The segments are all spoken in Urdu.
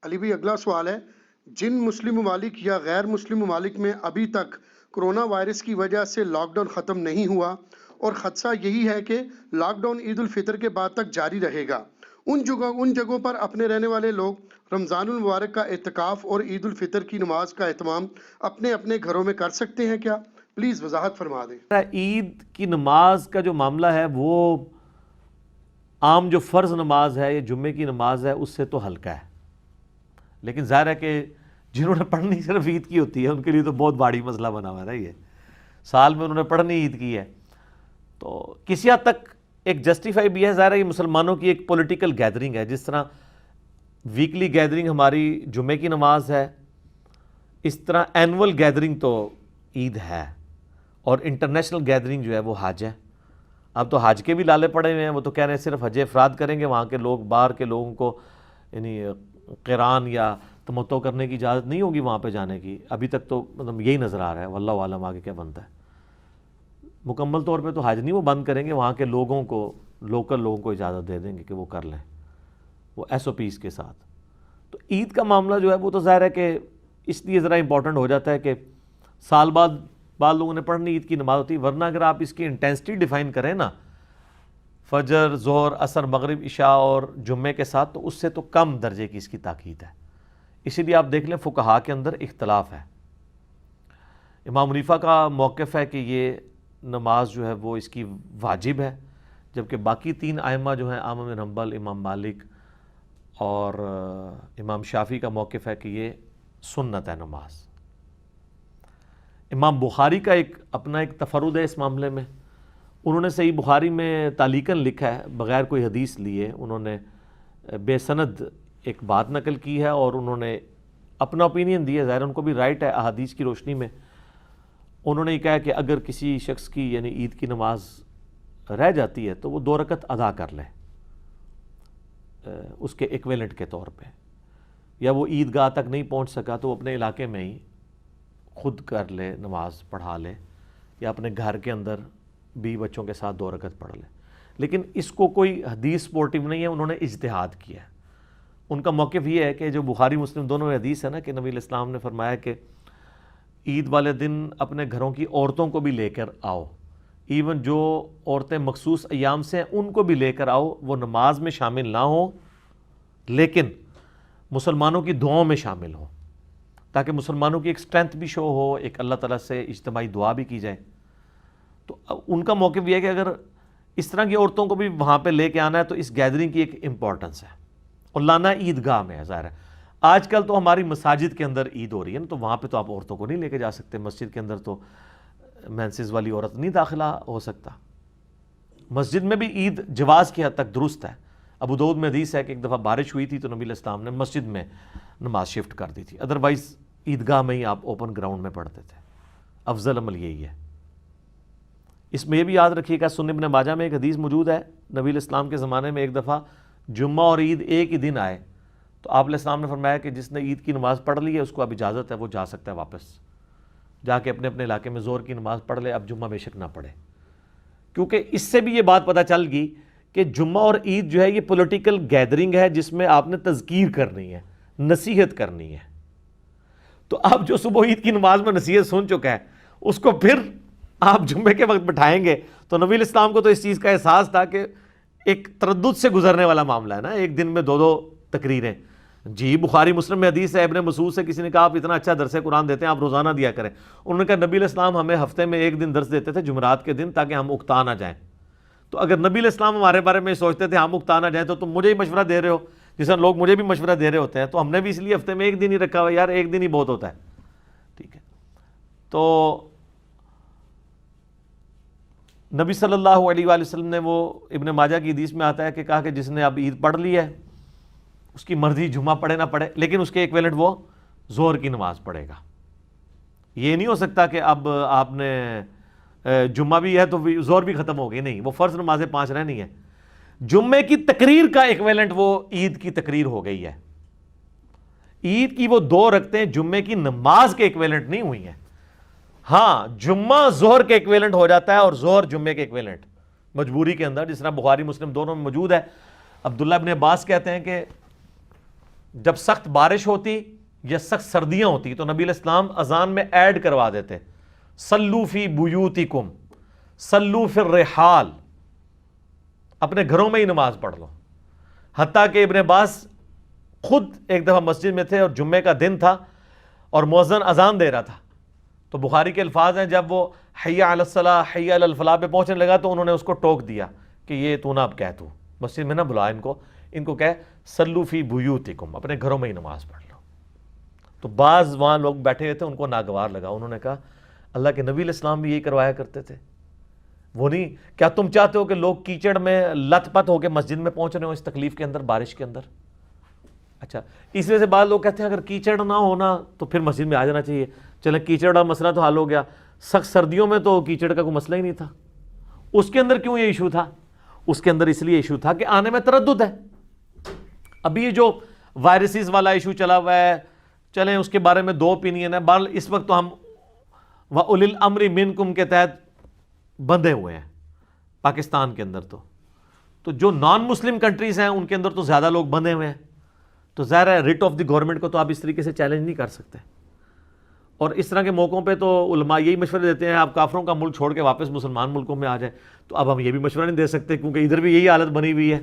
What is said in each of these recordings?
علی بھائی اگلا سوال ہے، جن مسلم ممالک یا غیر مسلم ممالک میں ابھی تک کرونا وائرس کی وجہ سے لاک ڈاؤن ختم نہیں ہوا اور خدشہ یہی ہے کہ لاک ڈاؤن عید الفطر کے بعد تک جاری رہے گا، ان جگہوں پر اپنے رہنے والے لوگ رمضان المبارک کا اعتکاف اور عید الفطر کی نماز کا اہتمام اپنے اپنے گھروں میں کر سکتے ہیں کیا؟ پلیز وضاحت فرما دیں۔ عید کی نماز کا جو معاملہ ہے وہ عام جو فرض نماز ہے یا جمعے کی نماز ہے اس سے تو ہلکا ہے، لیکن ظاہر ہے کہ جنہوں نے پڑھنی صرف عید کی ہوتی ہے ان کے لیے تو بہت بڑی مسئلہ بنا ہوا ہے نا، یہ سال میں انہوں نے پڑھنی عید کی ہے تو کسی حد تک ایک جسٹیفائی بھی ہے۔ ظاہر ہے یہ مسلمانوں کی ایک پولیٹیکل گیدرنگ ہے، جس طرح ویکلی گیدرنگ ہماری جمعے کی نماز ہے، اس طرح اینول گیدرنگ تو عید ہے، اور انٹرنیشنل گیدرنگ جو ہے وہ حج ہے۔ اب تو حج کے بھی لالے پڑے ہوئے ہیں، وہ تو کہہ رہے ہیں صرف حج افراد کریں گے، وہاں کے لوگ باہر کے لوگوں کو یعنی قران یا تمتع کرنے کی اجازت نہیں ہوگی وہاں پہ جانے کی۔ ابھی تک تو مطلب یہی نظر آ رہا ہے، واللہ عالم آگے کیا بنتا ہے۔ مکمل طور پہ تو حج نہیں وہ بند کریں گے، وہاں کے لوگوں کو، لوکل لوگوں کو اجازت دے دیں گے کہ وہ کر لیں، وہ ایس او پیز کے ساتھ۔ تو عید کا معاملہ جو ہے وہ تو ظاہر ہے کہ اس لیے ذرا امپورٹنٹ ہو جاتا ہے کہ سال بعد لوگوں نے پڑھنی عید کی نماز ہوتی ہے، ورنہ اگر آپ اس کی انٹینسٹی ڈیفائن کریں نا فجر، ظہر، عصر، مغرب، عشاء اور جمعے کے ساتھ، تو اس سے تو کم درجے کی اس کی تاکید ہے۔ اسی لیے آپ دیکھ لیں فقہاء کے اندر اختلاف ہے۔ امام حنیفہ کا موقف ہے کہ یہ نماز جو ہے وہ اس کی واجب ہے، جبکہ باقی تین ائمہ جو ہیں احمد بن حنبل، امام مالک اور امام شافعی کا موقف ہے کہ یہ سنت ہے نماز۔ امام بخاری کا اپنا ایک تفرد ہے اس معاملے میں، انہوں نے صحیح بخاری میں تعلیقاً لکھا ہے بغیر کوئی حدیث لیے، انہوں نے بے سند ایک بات نقل کی ہے اور انہوں نے اپنا اوپینین دیا، ظاہر ان کو بھی رائٹ ہے احادیث کی روشنی میں۔ انہوں نے یہ کہا کہ اگر کسی شخص کی یعنی عید کی نماز رہ جاتی ہے تو وہ 2 رکعت ادا کر لے اس کے ایکویلنٹ کے طور پہ، یا وہ عید گاہ تک نہیں پہنچ سکا تو وہ اپنے علاقے میں ہی خود کر لے، نماز پڑھا لے، یا اپنے گھر کے اندر بھی بچوں کے ساتھ 2 رکعت پڑھ لے۔ لیکن اس کو کوئی حدیث سپورٹیو نہیں ہے، انہوں نے اجتہاد کیا ہے۔ ان کا موقف یہ ہے کہ جو بخاری مسلم دونوں میں حدیث ہے نا کہ نبی علیہ السلام نے فرمایا کہ عید والے دن اپنے گھروں کی عورتوں کو بھی لے کر آؤ، ایون جو عورتیں مخصوص ایام سے ہیں ان کو بھی لے کر آؤ، وہ نماز میں شامل نہ ہوں لیکن مسلمانوں کی دعاؤں میں شامل ہوں، تاکہ مسلمانوں کی ایک سٹرینتھ بھی شو ہو، ایک اللہ تعالیٰ سے اجتماعی دعا بھی کی جائے۔ تو ان کا موقف یہ ہے کہ اگر اس طرح کی عورتوں کو بھی وہاں پہ لے کے آنا ہے تو اس گیدرنگ کی ایک امپورٹنس ہے، اور لانا عیدگاہ میں ہے۔ ظاہر ہے آج کل تو ہماری مساجد کے اندر عید ہو رہی ہے نا، تو وہاں پہ تو آپ عورتوں کو نہیں لے کے جا سکتے، مسجد کے اندر تو مینسز والی عورت نہیں داخلہ ہو سکتا۔ مسجد میں بھی عید جواز کی حد تک درست ہے۔ ابو داؤد میں حدیث ہے کہ ایک دفعہ بارش ہوئی تھی تو نبی علیہ السلام نے مسجد میں نماز شفٹ کر دی تھی، ادروائز عیدگاہ میں ہی آپ اوپن گراؤنڈ میں پڑھتے تھے۔ افضل عمل یہی ہے۔ اس میں یہ بھی یاد رکھیے گا، سنن ابن ماجہ میں ایک حدیث موجود ہے، نبی علیہ السلام کے زمانے میں ایک دفعہ جمعہ اور عید ایک ہی دن آئے تو آپ علیہ السلام نے فرمایا کہ جس نے عید کی نماز پڑھ لی ہے اس کو اب اجازت ہے، وہ جا سکتا ہے واپس جا کے اپنے علاقے میں ظہر کی نماز پڑھ لے، اب جمعہ بے شک نہ پڑھے۔ کیونکہ اس سے بھی یہ بات پتہ چل گئی کہ جمعہ اور عید جو ہے یہ پولیٹیکل گیدرنگ ہے جس میں آپ نے تذکیر کرنی ہے، نصیحت کرنی ہے۔ تو اب جو صبح عید کی نماز میں نصیحت سن چکا ہے اس کو پھر آپ جمعے کے وقت بٹھائیں گے، تو نبی علیہ السلام کو تو اس چیز کا احساس تھا کہ ایک تردد سے گزرنے والا معاملہ ہے نا، ایک دن میں 2 تقریریں۔ جی بخاری مسلم میں حدیث ہے، ابن مسعود سے کسی نے کہا آپ اتنا اچھا درس قرآن دیتے ہیں، آپ روزانہ دیا کریں۔ انہوں نے کہا نبی علیہ السلام ہمیں ہفتے میں 1 دن درس دیتے تھے، جمعرات کے دن، تاکہ ہم اکتا نہ جائیں۔ تو اگر نبی علیہ السلام ہمارے بارے میں سوچتے تھے ہم اکتا نہ جائیں تو تم مجھے ہی مشورہ دے رہے ہو، جس طرح لوگ مجھے بھی مشورہ دے رہے ہوتے ہیں، تو ہم نے بھی اس لیے ہفتے میں 1 دن ہی رکھا ہوا ہے، یار 1 دن ہی بہت ہوتا ہے، ٹھیک ہے۔ تو نبی صلی اللہ علیہ وآلہ وسلم نے، وہ ابن ماجہ کی حدیث میں آتا ہے کہ کہا کہ جس نے اب عید پڑھ لی ہے اس کی مرضی جمعہ پڑھے نہ پڑھے، لیکن اس کے ایکویلنٹ وہ ظہر کی نماز پڑھے گا۔ یہ نہیں ہو سکتا کہ اب آپ نے جمعہ بھی ہے تو ظہر بھی ختم ہو گئی، نہیں، وہ فرض نمازیں 5 رہنی ہیں۔ جمعے کی تقریر کا ایکویلنٹ وہ عید کی تقریر ہو گئی ہے، عید کی وہ 2 رکعتیں جمعے کی نماز کے ایکویلنٹ نہیں ہوئی ہیں۔ ہاں جمعہ ظہر کے ایکویلنٹ ہو جاتا ہے اور ظہر جمعے کے ایکویلنٹ مجبوری کے اندر، جس طرح بخاری مسلم دونوں میں موجود ہے۔ عبداللہ ابن عباس کہتے ہیں کہ جب سخت بارش ہوتی یا سخت سردیاں ہوتی تو نبی علیہ السلام اذان میں ایڈ کروا دیتے صلو فی بیوتکم صلو فی الرحال، اپنے گھروں میں ہی نماز پڑھ لو. حتیٰ کہ ابن عباس خود ایک دفعہ مسجد میں تھے اور جمعے کا دن تھا اور مؤذن اذان دے رہا تھا، تو بخاری کے الفاظ ہیں جب وہ حی علی الصلاح حی علی الفلاح پہ پہنچنے لگا تو انہوں نے اس کو ٹوک دیا کہ یہ تو نہ اب کہہ، تو مسجد میں نہ بلا ان کو کہہ صلو فی بیوتکم، اپنے گھروں میں ہی نماز پڑھ لو. تو بعض وہاں لوگ بیٹھے ہوئے تھے، ان کو ناگوار لگا، انہوں نے کہا اللہ کے نبی علیہ السلام بھی یہی کروایا کرتے تھے، وہ نہیں، کیا تم چاہتے ہو کہ لوگ کیچڑ میں لت پت ہو کے مسجد میں پہنچ رہے ہوں اس تکلیف کے اندر، بارش کے اندر؟ اچھا، اس وجہ سے بعض لوگ کہتے ہیں اگر کیچڑ نہ ہونا تو پھر مسجد میں آ جانا چاہیے. چلیں کیچڑ کا مسئلہ تو حل ہو گیا، سخت سردیوں میں تو کیچڑ کا کوئی مسئلہ ہی نہیں تھا، اس کے اندر کیوں یہ ایشو تھا؟ اس کے اندر اس لیے ایشو تھا کہ آنے میں تردد ہے. ابھی یہ جو وائرسز والا ایشو چلا ہوا ہے، چلیں اس کے بارے میں دو اوپینین ہیں. بہرحال اس وقت تو ہم وَأُولِي الْأَمْرِ مِنْكُمْ کے تحت بندھے ہوئے ہیں پاکستان کے اندر. تو جو نان مسلم کنٹریز ہیں ان کے اندر تو زیادہ لوگ بندھے ہوئے ہیں، تو ظاہر ہے ریٹ آف دی گورنمنٹ کو تو آپ اس طریقے سے چیلنج نہیں کر سکتے. اور اس طرح کے موقعوں پہ تو علماء یہی مشورے دیتے ہیں آپ کافروں کا ملک چھوڑ کے واپس مسلمان ملکوں میں آ جائیں. تو اب ہم یہ بھی مشورہ نہیں دے سکتے کیونکہ ادھر بھی یہی حالت بنی ہوئی ہے.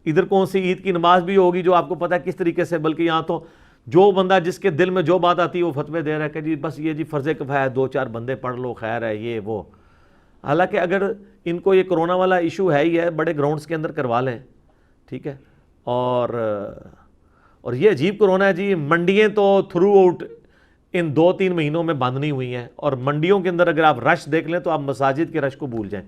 ادھر کون سی عید کی نماز بھی ہوگی جو آپ کو پتہ ہے کس طریقے سے، بلکہ یہاں تو جو بندہ جس کے دل میں جو بات آتی ہے وہ فتوے دے رہا ہے کہ جی بس یہ جی فرض کفایہ 2-4 بندے پڑھ لو خیر ہے یہ وہ. حالانکہ اگر ان کو یہ کرونا والا ایشو ہے ہی ہے، بڑے گراؤنڈز کے اندر کروا لیں، ٹھیک ہے. اور یہ عجیب کرونا ہے جی، منڈیاں تو تھرو آؤٹ ان 2-3 مہینوں میں بند نہیں ہوئی ہیں، اور منڈیوں کے اندر اگر آپ رش دیکھ لیں تو آپ مساجد کے رش کو بھول جائیں.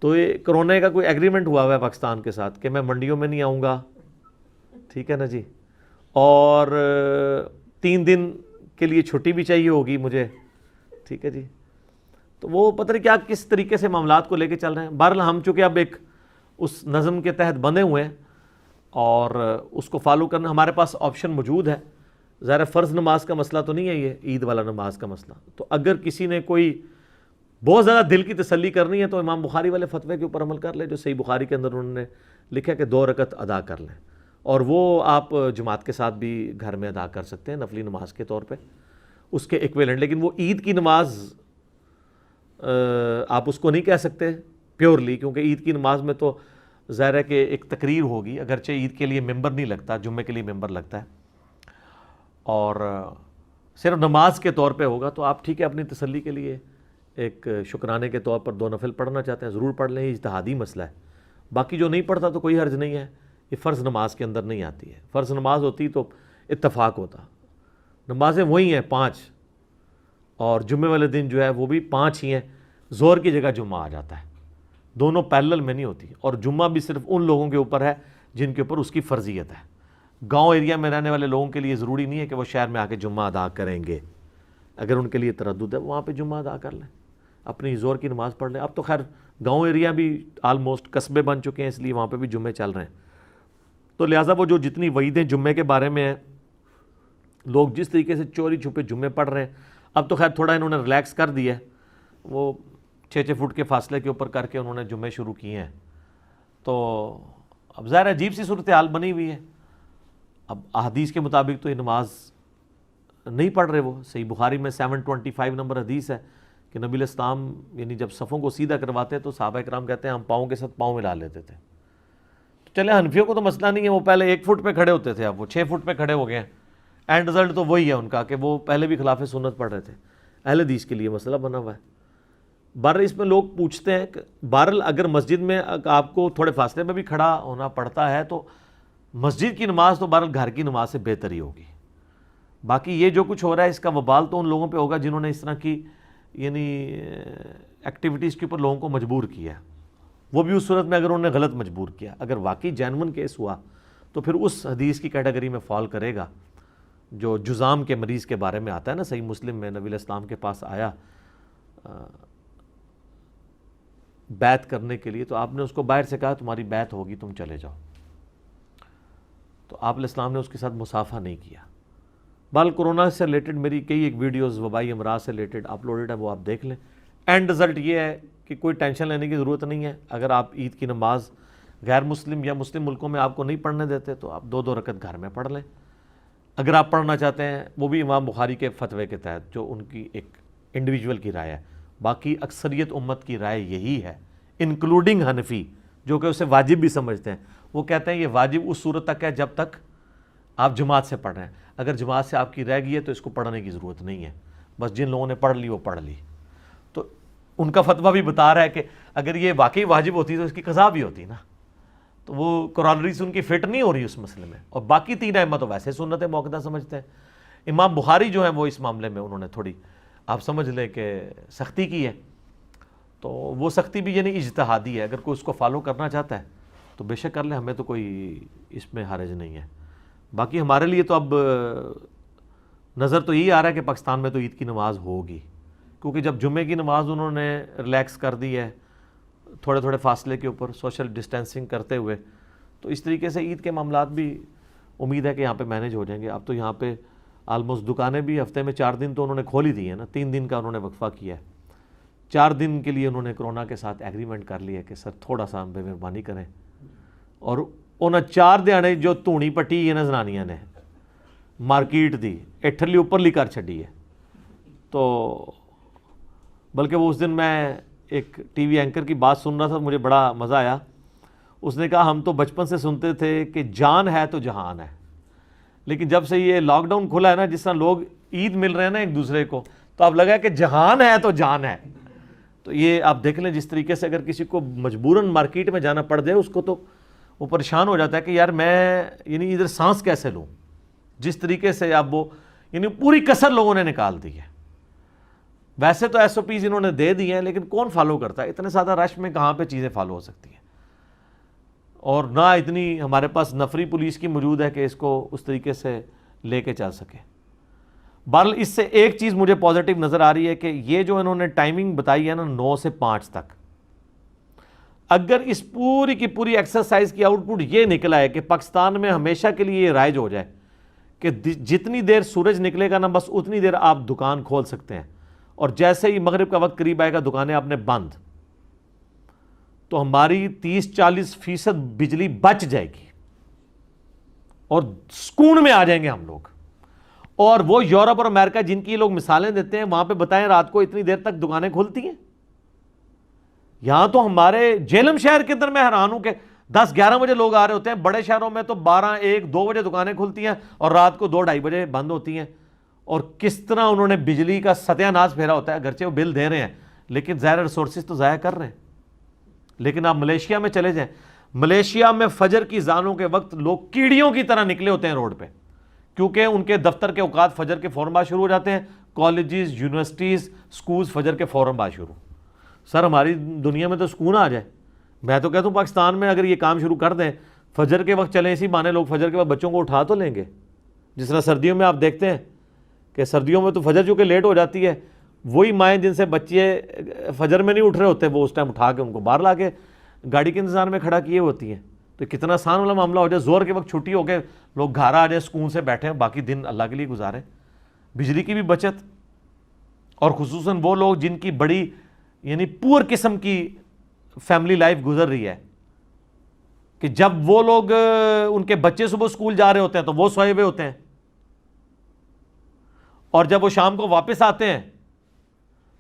تو یہ کرونا کا کوئی ایگریمنٹ ہوا ہوا ہے پاکستان کے ساتھ کہ میں منڈیوں میں نہیں آؤں گا، ٹھیک ہے نا جی، اور 3 دن کے لیے چھٹی بھی چاہیے ہوگی مجھے، ٹھیک ہے جی. تو وہ پتہ نہیں کیا کس طریقے سے معاملات کو لے کے چل رہے ہیں. بہرحال ہم چونکہ اب ایک اس نظم کے تحت بندھے ہوئے ہیں اور اس کو فالو کرنا ہمارے پاس آپشن موجود ہے. ظاہر فرض نماز کا مسئلہ تو نہیں ہے یہ عید والا نماز کا مسئلہ. تو اگر کسی نے کوئی بہت زیادہ دل کی تسلی کرنی ہے تو امام بخاری والے فتوے کے اوپر عمل کر لے جو صحیح بخاری کے اندر انہوں نے لکھا کہ 2 رکعت ادا کر لیں، اور وہ آپ جماعت کے ساتھ بھی گھر میں ادا کر سکتے ہیں نفلی نماز کے طور پہ اس کے ایکویلنٹ. لیکن وہ عید کی نماز آپ اس کو نہیں کہہ سکتے پیورلی، کیونکہ عید کی نماز میں تو ظاہر ہے کہ ایک تقریر ہوگی، اگرچہ عید کے لیے ممبر نہیں لگتا، جمعے کے لیے ممبر لگتا ہے، اور صرف نماز کے طور پہ ہوگا. تو آپ ٹھیک ہے اپنی تسلی کے لیے ایک شکرانے کے طور پر 2 نفل پڑھنا چاہتے ہیں ضرور پڑھ لیں، یہ اجتہادی مسئلہ ہے. باقی جو نہیں پڑھتا تو کوئی حرج نہیں ہے، یہ فرض نماز کے اندر نہیں آتی ہے. فرض نماز ہوتی تو اتفاق ہوتا. نمازیں وہی ہیں 5، اور جمعے والے دن جو ہے وہ بھی 5 ہی ہیں، ظہر کی جگہ جمعہ آ جاتا ہے، دونوں پیرلل میں نہیں ہوتی. اور جمعہ بھی صرف ان لوگوں کے اوپر ہے جن کے اوپر اس کی فرضیت ہے. گاؤں ایریا میں رہنے والے لوگوں کے لیے ضروری نہیں ہے کہ وہ شہر میں آ کے جمعہ ادا کریں گے. اگر ان کے لیے تردد ہے وہاں پہ جمعہ ادا کر لیں، اپنی ظہر کی نماز پڑھ لیں. اب تو خیر گاؤں ایریا بھی آلموسٹ قصبے بن چکے ہیں، اس لیے وہاں پہ بھی جمعے چل رہے ہیں. تو لہٰذا وہ جو جتنی وعیدیں جمعے کے بارے میں ہیں، لوگ جس طریقے سے چوری چھپے جمعے پڑھ رہے ہیں، اب تو خیر تھوڑا انہوں نے ریلیکس کر دیا ہے، وہ 6 فٹ کے فاصلے کے اوپر کر کے انہوں نے جمعے شروع کیے ہیں. تو اب ظاہر عجیب سی صورتحال بنی ہوئی ہے. اب احادیث کے مطابق تو یہ نماز نہیں پڑھ رہے. وہ صحیح بخاری میں 725 نمبر حدیث ہے کہ نبی علیہ السلام یعنی جب صفوں کو سیدھا کرواتے تو صحابہ کرام کہتے ہیں ہم پاؤں کے ساتھ پاؤں ملا لیتے تھے. چلے حنفیوں کو تو مسئلہ نہیں ہے، وہ پہلے 1 فٹ پہ کھڑے ہوتے تھے، اب وہ 6 فٹ پہ کھڑے ہو گئے ہیں. اینڈ رزلٹ تو وہی ہے ان کا کہ وہ پہلے بھی خلاف سنت پڑھ رہے تھے. اہل حدیث کے لیے مسئلہ بنا ہوا ہے. بہرحال اس میں لوگ پوچھتے ہیں کہ بہرحال اگر مسجد میں آپ کو تھوڑے فاصلے میں بھی کھڑا ہونا پڑتا ہے تو مسجد کی نماز تو بہرحال گھر کی نماز سے بہتر ہی ہوگی. باقی یہ جو کچھ ہو رہا ہے اس کا وبال تو ان لوگوں پہ ہوگا جنہوں نے اس طرح کی یعنی ایکٹیویٹیز کے اوپر لوگوں کو مجبور کیا، وہ بھی اس صورت میں اگر انہوں نے غلط مجبور کیا. اگر واقعی جینون کیس ہوا تو پھر اس حدیث کی کیٹیگری میں فال کرے گا جو جزام کے مریض کے بارے میں آتا ہے نا. صحیح مسلم میں نبی علیہ السلام کے پاس آیا بیعت کرنے کے لیے، تو آپ نے اس کو باہر سے کہا تمہاری بیعت ہوگی تم چلے جاؤ. تو آپ علیہ السلام نے اس کے ساتھ مصافحہ نہیں کیا. بال کرونا سے ریلیٹڈ میری کئی ایک ویڈیوز وبائی امراض سے ریلیٹڈ اپلوڈڈ ہے، وہ آپ دیکھ لیں. اینڈ رزلٹ یہ ہے کہ کوئی ٹینشن لینے کی ضرورت نہیں ہے. اگر آپ عید کی نماز غیر مسلم یا مسلم ملکوں میں آپ کو نہیں پڑھنے دیتے تو آپ 2 رکعت گھر میں پڑھ لیں اگر آپ پڑھنا چاہتے ہیں، وہ بھی امام بخاری کے فتوے کے تحت، جو ان کی ایک انڈیویجول کی رائے ہے۔ باقی اکثریت امت کی رائے یہی ہے، انکلوڈنگ حنفی جو کہ اسے واجب بھی سمجھتے ہیں، وہ کہتے ہیں یہ واجب اس صورت تک ہے جب تک آپ جماعت سے پڑھ رہے ہیں، اگر جماعت سے آپ کی رہ گئی ہے تو اس کو پڑھنے کی ضرورت نہیں ہے، بس جن لوگوں نے پڑھ لی وہ پڑھ لی۔ تو ان کا فتویٰ بھی بتا رہا ہے کہ اگر یہ واقعی واجب ہوتی تو اس کی قضا بھی ہوتی نا، تو وہ قرآن سے ان کی فٹ نہیں ہو رہی اس مسئلے میں۔ اور باقی 3 ائمہ تو ویسے سنت موقدہ سمجھتے ہیں۔ امام بخاری جو ہیں وہ اس معاملے میں انہوں نے تھوڑی آپ سمجھ لیں کہ سختی کی ہے، تو وہ سختی بھی یعنی اجتہادی ہے، اگر کوئی اس کو فالو کرنا چاہتا ہے تو بے شک کر لیں، ہمیں تو کوئی اس میں حرج نہیں ہے۔ باقی ہمارے لیے تو اب نظر تو یہی آ رہا ہے کہ پاکستان میں تو عید کی نماز ہوگی، کیونکہ جب جمعے کی نماز انہوں نے ریلیکس کر دی ہے تھوڑے تھوڑے فاصلے کے اوپر سوشل ڈسٹینسنگ کرتے ہوئے، تو اس طریقے سے عید کے معاملات بھی امید ہے کہ یہاں پہ مینیج ہو جائیں گے۔ اب تو یہاں پہ آلموسٹ دکانیں بھی ہفتے میں 4 دن تو انہوں نے کھول ہی دی ہیں نا، 3 دن کا انہوں نے وقفہ کیا ہے، 4 دن کے لیے انہوں نے کرونا کے ساتھ ایگریمنٹ کر لیا کہ سر تھوڑا سا بے مہربانی کریں، اور انہاں 4 دیہڑے جو دھونی پٹی ہے نا زنانیاں نے مارکیٹ دی ایٹھرلی اوپرلی کر چھڈی ہے۔ تو بلکہ وہ اس دن میں ایک ٹی وی اینکر کی بات سن رہا تھا، مجھے بڑا مزہ آیا۔ اس نے کہا ہم تو بچپن سے سنتے تھے کہ جان ہے تو جہان ہے، لیکن جب سے یہ لاک ڈاؤن کھلا ہے نا، جس طرح لوگ عید مل رہے ہیں نا ایک دوسرے کو، تو اب لگا کہ جہان ہے تو جان ہے۔ تو یہ آپ دیکھ لیں جس طریقے سے اگر کسی کو مجبوراً مارکیٹ میں جانا پڑ جائے، اس کو تو وہ پریشان ہو جاتا ہے کہ یار میں یعنی ادھر سانس کیسے لوں، جس طریقے سے اب وہ یعنی پوری کسر لوگوں نے نکال دی ہے۔ ویسے تو ایس او پیز انہوں نے دے دی ہیں، لیکن کون فالو کرتا ہے؟ اتنے زیادہ رش میں کہاں پہ چیزیں فالو ہو سکتی ہیں، اور نہ اتنی ہمارے پاس نفری پولیس کی موجود ہے کہ اس کو اس طریقے سے لے کے چل سکے۔ بہرحال اس سے ایک چیز مجھے پازیٹیو نظر آ رہی ہے کہ یہ جو انہوں نے ٹائمنگ بتائی ہے نا 9 سے 5 تک، اگر اس پوری کی پوری ایکسرسائز کی آؤٹ پٹ یہ نکلا ہے کہ پاکستان میں ہمیشہ کے لیے یہ رائج ہو جائے کہ جتنی دیر سورج نکلے گا نا بس اتنی دیر آپ دکان کھول سکتے ہیں، اور جیسے ہی مغرب کا وقت قریب آئے گا دکانیں آپ نے بند، تو ہماری 30-40% بجلی بچ جائے گی اور سکون میں آ جائیں گے ہم لوگ۔ اور وہ یورپ اور امریکہ جن کی لوگ مثالیں دیتے ہیں، وہاں پہ بتائیں رات کو اتنی دیر تک دکانیں کھلتی ہیں۔ یہاں تو ہمارے جیلم شہر کے اندر میں حیران ہوں کہ 10-11 بجے لوگ آ رہے ہوتے ہیں، بڑے شہروں میں تو 12-1-2 بجے دکانیں کھلتی ہیں اور رات کو 2-2:30 بجے بند ہوتی ہیں۔ اور کس طرح انہوں نے بجلی کا ستیہ ناش پھیرا ہوتا ہے، اگرچہ وہ بل دے رہے ہیں لیکن ظاہر ریسورسز تو ضائع کر رہے ہیں۔ لیکن آپ ملیشیا میں چلے جائیں، ملیشیا میں فجر کی اذانوں کے وقت لوگ کیڑیوں کی طرح نکلے ہوتے ہیں روڈ پہ، کیونکہ ان کے دفتر کے اوقات فجر کے فوراً بعد شروع ہو جاتے ہیں، کالجز، یونیورسٹیز، سکولز فجر کے فوراً بعد شروع۔ سر ہماری دنیا میں تو سکون آ جائے۔ میں تو کہتا ہوں پاکستان میں اگر یہ کام شروع کر دیں، فجر کے وقت چلیں، اسی بہانے لوگ فجر کے وقت بچوں کو اٹھا تو لیں گے۔ جس طرح سردیوں میں آپ دیکھتے ہیں کہ سردیوں میں تو فجر چونکہ لیٹ ہو جاتی ہے، وہی مائیں جن سے بچے فجر میں نہیں اٹھ رہے ہوتے، وہ اس ٹائم اٹھا کے ان کو باہر لا کے گاڑی کے انتظار میں کھڑا کیے ہوتی ہیں۔ تو کتنا آسان والا معاملہ ہو جائے، زور کے وقت چھٹی ہو کے لوگ گھر آ جائیں، سکون سے بیٹھیں، باقی دن اللہ کے لیے گزاریں۔ بجلی کی بھی بچت، اور خصوصاً وہ لوگ جن کی بڑی یعنی پور قسم کی فیملی لائف گزر رہی ہے، کہ جب وہ لوگ ان کے بچے صبح سکول جا رہے ہوتے ہیں تو وہ سوئے ہوئے ہوتے ہیں، اور جب وہ شام کو واپس آتے ہیں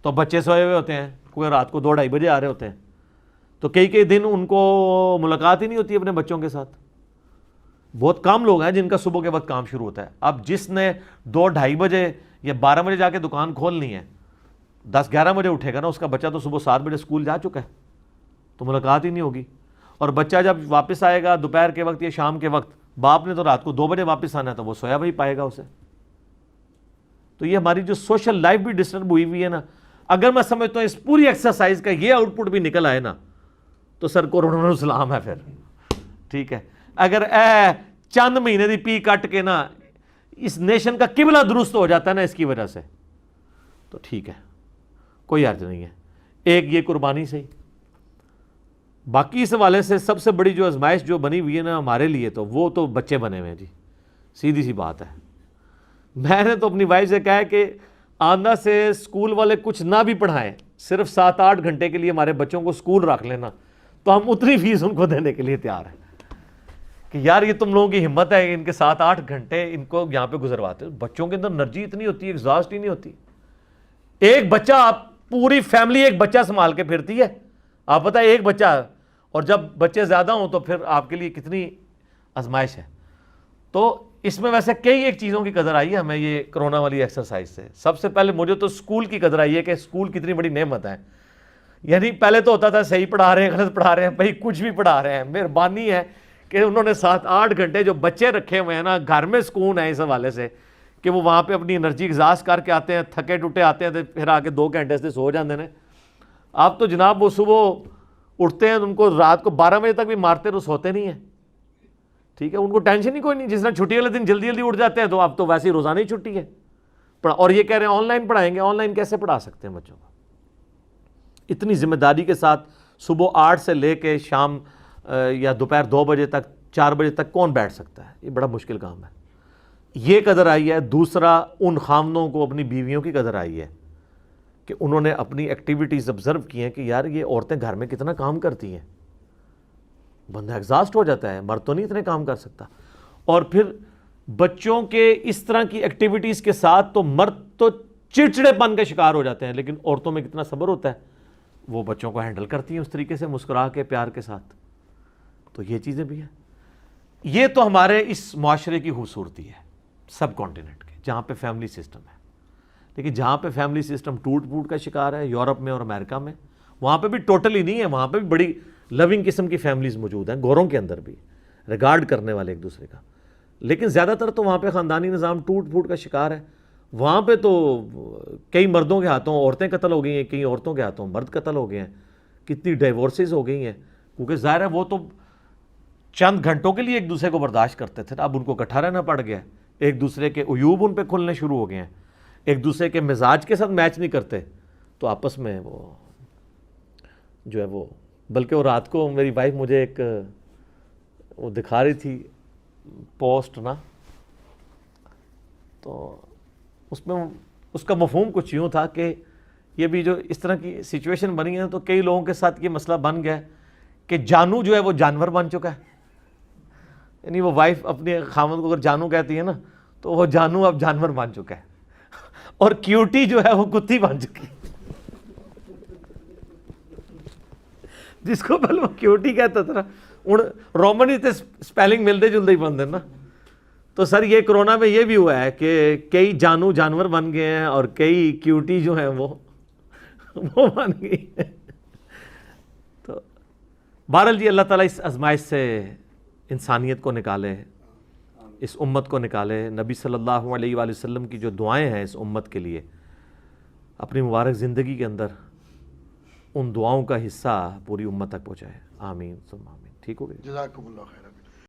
تو بچے سوئے ہوئے ہوتے ہیں، کوئی رات کو 2-2:30 بجے آ رہے ہوتے ہیں، تو کئی دن ان کو ملاقات ہی نہیں ہوتی اپنے بچوں کے ساتھ۔ بہت کم لوگ ہیں جن کا صبح کے وقت کام شروع ہوتا ہے۔ اب جس نے 2-2:30 بجے یا 12 بجے جا کے دکان کھولنی ہے، 10-11 بجے اٹھے گا نا، اس کا بچہ تو صبح 7 بجے سکول جا چکا ہے، تو ملاقات ہی نہیں ہوگی۔ اور بچہ جب واپس آئے گا دوپہر کے وقت یا شام کے وقت، باپ نے تو رات کو 2 بجے واپس آنا ہے، تو وہ سویا بھی پائے گا اسے۔ تو یہ ہماری جو سوشل لائف بھی ڈسٹرب ہوئی ہے نا، اگر میں سمجھتا ہوں اس پوری ایکسرسائز کا یہ آؤٹ پٹ بھی نکل آئے نا، تو سر کورونا نو سلام ہے پھر، ٹھیک ہے۔ اگر چند مہینے دی پی کٹ کے نا اس نیشن کا قبلہ درست ہو جاتا ہے نا اس کی وجہ سے، تو ٹھیک ہے، کوئی حرج نہیں ہے۔ ایک یہ قربانی سے ہی، باقی اس حوالے سے سب سے بڑی جو آزمائش جو بنی ہوئی ہے نا ہمارے لیے، تو وہ تو بچے بنے ہوئے ہیں جی، سیدھی سی بات ہے۔ میں نے تو اپنی وائف سے کہا ہے کہ آندہ سے اسکول والے کچھ نہ بھی پڑھائیں، صرف 7-8 گھنٹے کے لیے ہمارے بچوں کو اسکول رکھ لینا، تو ہم اتنی فیس ان کو دینے کے لیے تیار ہیں کہ یار یہ تم لوگوں کی ہمت ہے ان کے 7-8 گھنٹے ان کو یہاں پہ گزرواتے. بچوں کے اندر انرجی اتنی ہوتی ہے, ایگزاسٹ ہی نہیں ہوتی. ایک بچہ, آپ پوری فیملی ایک بچہ سنبھال کے پھرتی ہے, آپ پتہ ہے ایک بچہ, اور جب بچے زیادہ ہوں تو پھر آپ کے لیے کتنی آزمائش ہے. تو اس میں ویسے کئی ایک چیزوں کی قدر آئی ہے ہمیں یہ کرونا والی ایکسرسائز سے. سب سے پہلے مجھے تو اسکول کی قدر آئی ہے کہ اسکول کتنی بڑی نعمت ہے. یعنی پہلے تو ہوتا تھا صحیح پڑھا رہے ہیں, غلط پڑھا رہے ہیں, بھائی کچھ بھی پڑھا رہے ہیں. مہربانی ہے کہ انہوں نے 7-8 گھنٹے جو بچے رکھے ہوئے ہیں نا, گھر میں سکون ہے اس حوالے سے کہ وہ وہاں پہ اپنی انرجی ایگزاسٹ کر کے آتے ہیں, تھکے ٹوٹے آتے ہیں, تو پھر آ کے 2 گھنٹے سے سو جاتے ہیں. آپ تو جناب وہ صبح اٹھتے ہیں ان کو رات کو 12 بجے تک بھی مارتے تو سوتے نہیں ہیں. ٹھیک ہے, ان کو ٹینشن ہی کوئی نہیں. جس طرح چھٹی والے دن جلدی اٹھ جاتے ہیں, تو اب تو ویسے ہی روزانہ ہی چھٹی ہے. اور یہ کہہ رہے ہیں آن لائن پڑھائیں گے. آن لائن کیسے پڑھا سکتے ہیں بچوں کو اتنی ذمہ داری کے ساتھ؟ صبح 8 سے لے کے شام یا دوپہر 2 بجے تک, 4 بجے تک کون بیٹھ سکتا ہے؟ یہ بڑا مشکل کام ہے. یہ قدر آئی ہے. دوسرا, ان خامدوں کو اپنی بیویوں کی قدر آئی ہے کہ انہوں نے اپنی ایکٹیویٹیز آبزرو کی ہیں کہ یار یہ عورتیں گھر میں کتنا کام کرتی ہیں. بندہ ایگزاسٹ ہو جاتا ہے, مرد تو نہیں اتنے کام کر سکتا. اور پھر بچوں کے اس طرح کی ایکٹیویٹیز کے ساتھ تو مرد تو چڑچڑے پن کا شکار ہو جاتے ہیں, لیکن عورتوں میں کتنا صبر ہوتا ہے, وہ بچوں کو ہینڈل کرتی ہیں اس طریقے سے, مسکرا کے, پیار کے ساتھ. تو یہ چیزیں بھی ہیں. یہ تو ہمارے اس معاشرے کی خوبصورتی ہے سب کانٹیننٹ کے, جہاں پہ فیملی سسٹم ہے. لیکن جہاں پہ فیملی سسٹم ٹوٹ پھوٹ کا شکار ہے, یورپ میں اور امریکہ میں, وہاں پہ بھی ٹوٹلی نہیں ہے. وہاں پہ بھی بڑی لونگ قسم کی فیملیز موجود ہیں, گوروں کے اندر بھی ریگارڈ کرنے والے ایک دوسرے کا. لیکن زیادہ تر تو وہاں پہ خاندانی نظام ٹوٹ پھوٹ کا شکار ہے. وہاں پہ تو کئی مردوں کے ہاتھوں عورتیں قتل ہو گئی ہیں, کئی عورتوں کے ہاتھوں مرد قتل ہو گئے ہیں, کتنی ڈائیورسز ہو گئی ہیں. کیونکہ ظاہر ہے وہ تو چند گھنٹوں کے لیے ایک دوسرے کو برداشت کرتے تھے, اب ان کو اکٹھا رہنا پڑ گیا. ایک دوسرے کے عیوب ان پہ کھلنے شروع ہو گئے ہیں, ایک دوسرے کے مزاج کے ساتھ میچ نہیں کرتے, تو آپس میں وہ جو ہے وہ. بلکہ وہ رات کو میری وائف مجھے ایک وہ دکھا رہی تھی پوسٹ نا, تو اس میں اس کا مفہوم کچھ یوں تھا کہ یہ بھی جو اس طرح کی سچویشن بنی ہے تو کئی لوگوں کے ساتھ یہ مسئلہ بن گیا کہ جانو جو ہے وہ جانور بن چکا ہے. یعنی وہ وائف اپنے خاوند کو اگر جانو کہتی ہے نا, تو وہ جانو اب جانور بن چکا ہے, اور کیوٹی جو ہے وہ کتی بن چکی ہے. جس کو پہلے وہ کیوٹی کہتا تھا نا, رومن ہی تھے, سپیلنگ ملتے جلتے ہی بنتے نا. تو سر یہ کرونا میں یہ بھی ہوا ہے کہ کئی جانو جانور بن گئے ہیں اور کئی کیوٹی جو ہیں وہ بن گئی ہیں. تو بہرحال جی, اللہ تعالیٰ اس آزمائش سے انسانیت کو نکالے, اس امت کو نکالے. نبی صلی اللہ علیہ وآلہ وسلم کی جو دعائیں ہیں اس امت کے لیے, اپنی مبارک زندگی کے اندر ان دعاؤں کا حصہ پوری امت تک پہنچائے. آمین ثم آمین. ٹھیک ہو گئی. جزاکم اللہ خیر.